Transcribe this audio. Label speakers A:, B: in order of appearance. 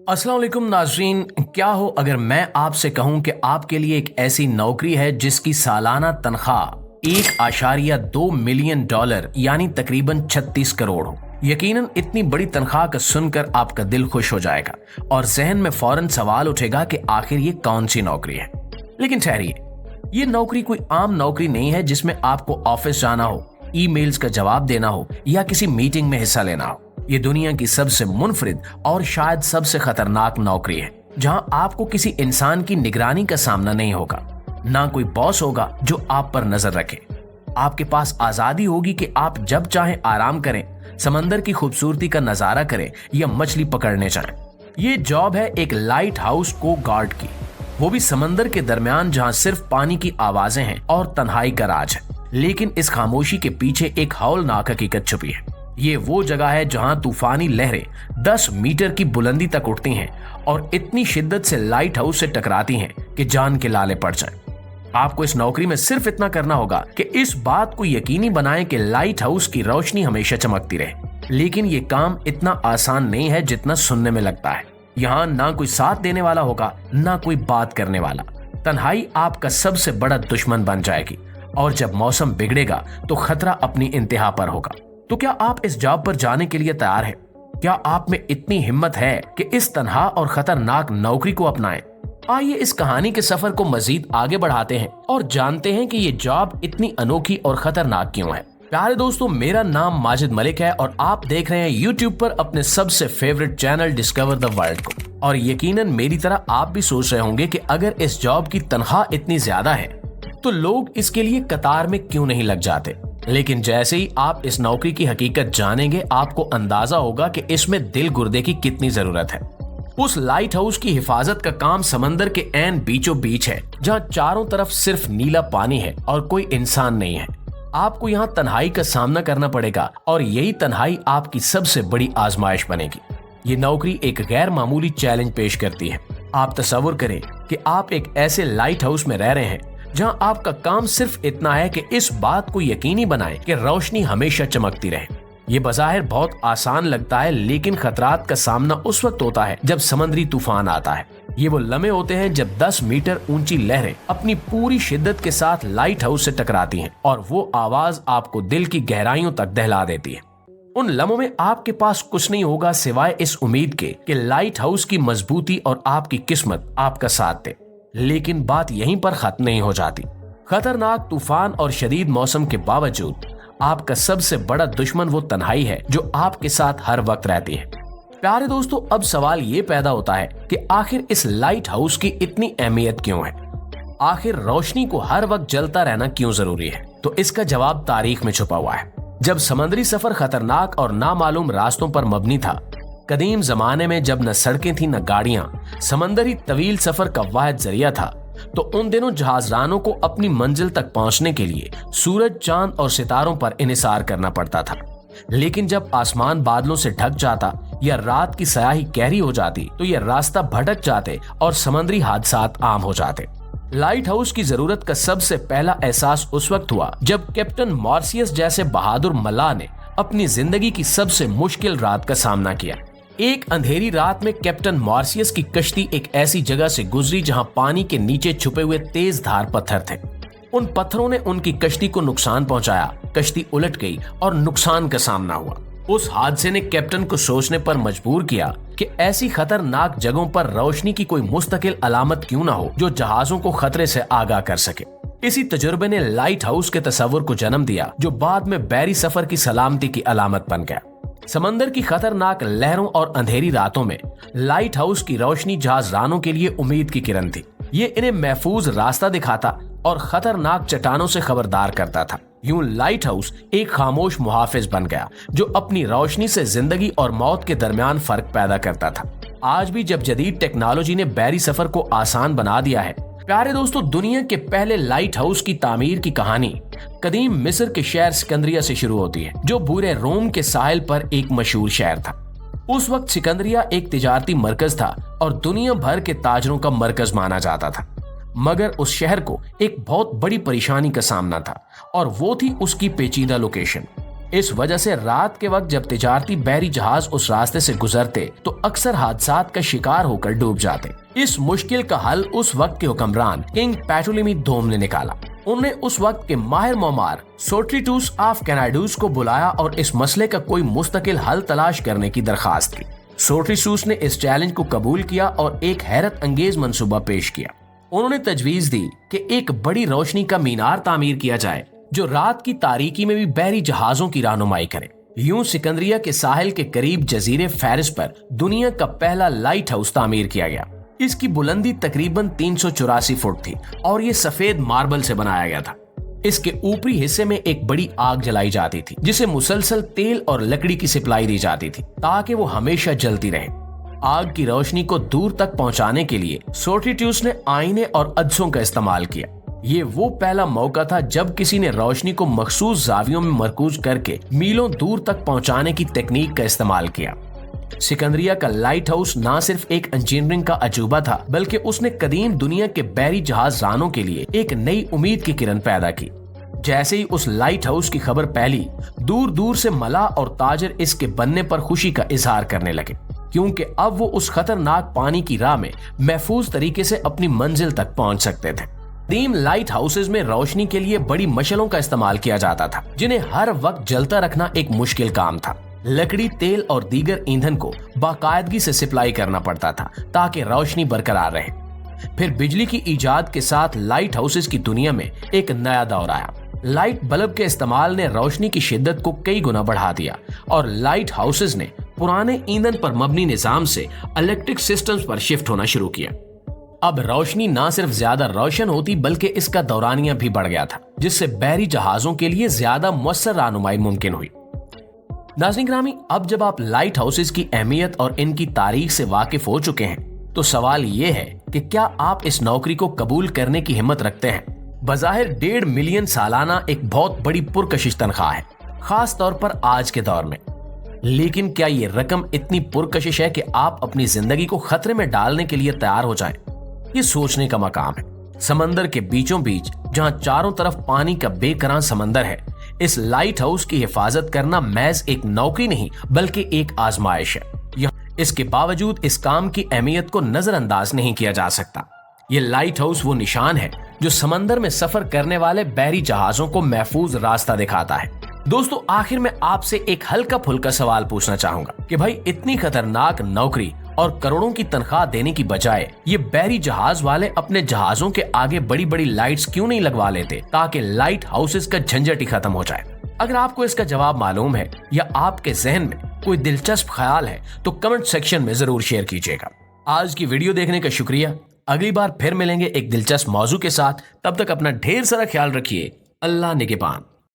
A: अस्सलाम वालेकुम नाज़रीन, क्या हो अगर मैं आपसे कहूं कि आपके लिए एक ऐसी नौकरी है जिसकी सालाना तनख्वाह $1.2 मिलियन यानी तकरीबन 36 करोड़ हो। यकीनन इतनी बड़ी तनख्वाह का सुनकर आपका दिल खुश हो जाएगा और जहन में फौरन सवाल उठेगा कि आखिर ये कौन सी नौकरी है। लेकिन ठहरिए, ये नौकरी कोई आम नौकरी नहीं है जिसमें आपको ऑफिस जाना हो, ईमेल्स का जवाब देना हो या किसी मीटिंग में हिस्सा लेना हो। ये दुनिया की सबसे मुनफरिद और शायद सबसे खतरनाक नौकरी है जहां आपको किसी इंसान की निगरानी का सामना नहीं होगा, ना कोई बॉस होगा जो आप पर नजर रखे। आपके पास आजादी होगी कि आप जब चाहें आराम करें, समंदर की खूबसूरती का नजारा करें या मछली पकड़ने जाएं। ये जॉब है एक लाइट हाउस को गार्ड की, वो भी समंदर के दरमियान जहां सिर्फ पानी की आवाजें हैं और तन्हाई का राज है। लेकिन इस खामोशी के पीछे एक हौलनाक हकीकत छुपी है। ये वो जगह है जहां तूफानी लहरें 10 मीटर की बुलंदी तक उठती हैं और इतनी शिद्दत से लाइट हाउस से टकराती हैं कि जान के लाले पड़ जाएं। आपको इस नौकरी में सिर्फ इतना करना होगा कि इस बात को यकीनी बनाएं कि लाइट हाउस की रोशनी हमेशा चमकती रहे। लेकिन ये काम इतना आसान नहीं है जितना सुनने में लगता है। यहाँ ना कोई साथ देने वाला होगा, ना कोई बात करने वाला। तन्हाई आपका सबसे बड़ा दुश्मन बन जाएगी और जब मौसम बिगड़ेगा तो खतरा अपनी इंतहा पर होगा। तो क्या आप इस जॉब पर जाने के लिए तैयार हैं? क्या आप में इतनी हिम्मत है कि इस तन्हा और खतरनाक नौकरी को अपनाएं? आइए इस कहानी के सफर को मजीद आगे बढ़ाते हैं और जानते हैं कि ये जॉब इतनी अनोखी और खतरनाक क्यों है। प्यारे दोस्तों, मेरा नाम माजिद मलिक है और आप देख रहे हैं YouTube पर अपने सबसे favourite channel discover the world को। और यकीनन मेरी तरह आप भी सोच रहे होंगे कि अगर इस जॉब की तनख्वाह इतनी ज्यादा है तो लोग इसके लिए कतार में क्यों नहीं लग जाते। लेकिन जैसे ही आप इस नौकरी की हकीकत जानेंगे, आपको अंदाजा होगा कि इसमें दिल गुर्दे की कितनी जरूरत है। उस लाइट हाउस की हिफाजत का काम समंदर के ऐन बीचों बीच है, जहां चारों तरफ सिर्फ नीला पानी है और कोई इंसान नहीं है। आपको यहाँ तन्हाई का सामना करना पड़ेगा और यही तन्हाई आपकी सबसे बड़ी आजमाइश बनेगी। ये नौकरी एक गैर मामूली चैलेंज पेश करती है। आप तसव्वुर करें कि आप एक ऐसे लाइट हाउस में रह रहे हैं जहां आपका काम सिर्फ इतना है कि इस बात को यकीनी बनाएं कि रोशनी हमेशा चमकती रहे। ये बज़ाहिर बहुत आसान लगता है, लेकिन खतरात का सामना उस वक्त होता है जब समुद्री तूफान आता है। ये वो लम्हे होते हैं जब 10 मीटर ऊंची लहरें अपनी पूरी शिद्दत के साथ लाइट हाउस से टकराती हैं और वो आवाज आपको दिल की गहराइयों तक दहला देती है। उन लम्हों में आपके पास कुछ नहीं होगा सिवाय इस उम्मीद के कि लाइट हाउस की मजबूती और आपकी किस्मत आपका साथ दे। लेकिन बात यहीं पर खत्म नहीं हो जाती। खतरनाक तूफान और शदीद मौसम के बावजूद आपका सबसे बड़ा दुश्मन वो तन्हाई है जो आपके साथ हर वक्त रहती है। प्यारे दोस्तों, अब सवाल ये पैदा होता है कि आखिर इस लाइट हाउस की इतनी अहमियत क्यों है? आखिर रोशनी को हर वक्त जलता रहना क्यों जरूरी है? तो इसका जवाब तारीख में छुपा हुआ है। जब समुद्री सफर खतरनाक और नामालूम रास्तों पर मबनी था, कदीम जमाने में जब न सड़कें थी न गाड़ियां, समंदर ही तवील सफर का वाहिद जरिया था, तो उन दिनों जहाजरानों को अपनी मंजिल तक पहुंचने के लिए सूरज, चांद और सितारों पर इन्हिसार करना पड़ता था। लेकिन जब आसमान बादलों से ढक जाता या रात की स्याही गहरी हो जाती तो ये रास्ता भटक जाते और समुद्री हादसात आम हो जाते। लाइट हाउस की जरूरत का सबसे पहला एहसास उस वक्त हुआ जब कैप्टन मॉर्सियस जैसे बहादुर मल्लाह ने अपनी जिंदगी की सबसे मुश्किल रात का सामना किया। एक अंधेरी रात में कैप्टन मॉर्सियस की कश्ती एक ऐसी जगह से गुजरी जहां पानी के नीचे छुपे हुए तेज धार पत्थर थे। उन पत्थरों ने उनकी कश्ती को नुकसान पहुंचाया, कश्ती उलट गई और नुकसान का सामना हुआ। उस हादसे ने कैप्टन को सोचने पर मजबूर किया कि ऐसी खतरनाक जगहों पर रोशनी की कोई मुस्तकिल अलामत क्यों ना हो जो जहाजों को खतरे से आगाह कर सके। इसी तजुर्बे ने लाइट हाउस के तस्वुर को जन्म दिया जो बाद में बहरी सफर की सलामती की अलामत बन गया। समंदर की खतरनाक लहरों और अंधेरी रातों में लाइट हाउस की रोशनी जहाजरानों के लिए उम्मीद की किरण थी। ये इन्हें महफूज रास्ता दिखाता और खतरनाक चट्टानों से खबरदार करता था। यूं लाइट हाउस एक खामोश मुहाफिज बन गया जो अपनी रोशनी से जिंदगी और मौत के दरमियान फर्क पैदा करता था। आज भी जब जदीद टेक्नोलॉजी ने बहरी सफर को आसान बना दिया है, प्यारे दोस्तों, दुनिया के पहले लाइट हाउस की तामीर की कहानी कदीम मिस्र के शहर सिकंदरिया से शुरू होती है, जो बूरे रोम के साहिल पर एक मशहूर शहर था। उस वक्त सिकंदरिया एक तिजारती मरकज था और दुनिया भर के ताजरों का मरकज माना जाता था। मगर उस शहर को एक बहुत बड़ी परेशानी का सामना था और वो थी उसकी पेचीदा लोकेशन। इस वजह से रात के वक्त जब तिजारती बहरी जहाज उस रास्ते से गुजरते तो अक्सर हादसात का शिकार होकर डूब जाते। इस मुश्किल का हल उस वक्त के हुक्मरान किंग पैटोलेमी दोम ने निकाला। उन्होंने उस वक्त के माहिर मोमार सोट्रीटूस ऑफ कैनाडूस को बुलाया और इस मसले का कोई मुस्तकिल हल तलाश करने की दरखास्त की। सोट्रीटूस ने इस चैलेंज को कबूल किया और एक हैरत अंगेज मंसूबा पेश किया। उन्होंने तजवीज दी कि एक बड़ी रोशनी का मीनार तामीर किया जाए जो रात की तारीकी में भी बहरी जहाजों की रहनुमाई करे। यूं सिकंदरिया के साहिल के करीब जजीरे फारिस पर दुनिया का पहला लाइट हाउस तामीर किया गया। इसकी बुलंदी तकरीबन 384 फुट थी और ये सफेद मार्बल से बनाया गया था। इसके ऊपरी हिस्से में एक बड़ी आग जलाई जाती थी जिसे मुसलसल तेल और लकड़ी की सप्लाई दी जाती थी ताकि वो हमेशा जलती रहे। आग की रोशनी को दूर तक पहुंचाने के लिए सोट्रीटूस ने आईने और अदसों का इस्तेमाल किया। ये वो पहला मौका था जब किसी ने रोशनी को मखसूस जावियों में मरकूज करके मीलों दूर तक पहुंचाने की तकनीक का इस्तेमाल किया। सिकंदरिया का लाइट हाउस न सिर्फ एक इंजीनियरिंग का अजूबा था बल्कि उसने कदीम दुनिया के बहरी जहाज रानों के लिए एक नई उम्मीद की किरण पैदा की। जैसे ही उस लाइट हाउस की खबर फैली, दूर दूर से मला और ताजर इसके बनने पर खुशी का इजहार करने लगे, क्योंकि अब वो उस खतरनाक पानी की राह में महफूज तरीके से अपनी मंजिल तक पहुंच सकते थे। कदीम लाइट हाउसेज में रोशनी के लिए बड़ी मशलों का इस्तेमाल किया जाता था जिन्हें हर वक्त जलता रखना एक मुश्किल काम था। लकड़ी, तेल और दीगर ईंधन को बाकायदगी से सप्लाई करना पड़ता था ताकि रोशनी बरकरार रहे। फिर बिजली की इजाद के साथ लाइट हाउसेज की दुनिया में एक नया दौर आया। लाइट बल्ब के इस्तेमाल ने रोशनी की शिद्दत को कई गुना बढ़ा दिया और लाइट हाउसेज ने पुराने ईंधन पर मबनी निजाम से इलेक्ट्रिक सिस्टम्स पर शिफ्ट होना शुरू किया। अब रोशनी न सिर्फ ज्यादा रोशन होती बल्कि इसका दौरानिया भी बढ़ गया था, जिससे बहरी जहाजों के लिए ज्यादा मुअस्सर रहनुमाई मुमकिन हुई। नाज़रीन ग्रामी, अब जब आप लाइट हाउसेज की अहमियत और इनकी तारीख से वाकिफ हो चुके हैं तो सवाल ये है कि क्या आप इस नौकरी को कबूल करने की हिम्मत रखते हैं। बज़ाहिर 1.5 मिलियन सालाना एक बहुत बड़ी पुरकशिश तनख्वाह है, खास तौर पर आज के दौर में। लेकिन क्या ये रकम इतनी पुरकशिश है कि आप अपनी जिंदगी को खतरे में डालने के लिए तैयार हो जाएं? ये सोचने का मकाम है। समंदर के बीचों बीच जहां चारों तरफ पानी का बेकरार समंदर है, इस लाइट हाउस की हिफाजत करना महज एक नौकरी नहीं बल्कि एक आजमाइश है। इसके बावजूद इस काम की अहमियत को नजरअंदाज नहीं किया जा सकता। ये लाइट हाउस वो निशान है जो समंदर में सफर करने वाले बहरी जहाजों को महफूज रास्ता दिखाता है। दोस्तों, आखिर में आपसे एक हल्का फुल्का सवाल पूछना चाहूंगा कि भाई इतनी खतरनाक नौकरी और करोड़ों की तनख्वाह देने की बजाय ये बहरी जहाज वाले अपने जहाजों के आगे बड़ी बड़ी लाइट्स क्यों नहीं लगवा लेते ताकि लाइट हाउसेज का झंझट ही खत्म हो जाए। अगर आपको इसका जवाब मालूम है या आपके जहन में कोई दिलचस्प ख्याल है तो कमेंट सेक्शन में जरूर शेयर कीजिएगा। आज की वीडियो देखने का शुक्रिया। अगली बार फिर मिलेंगे एक दिलचस्प मौजू के साथ। तब तक अपना ढेर सारा ख्याल रखिए। अल्लाह निगहबान।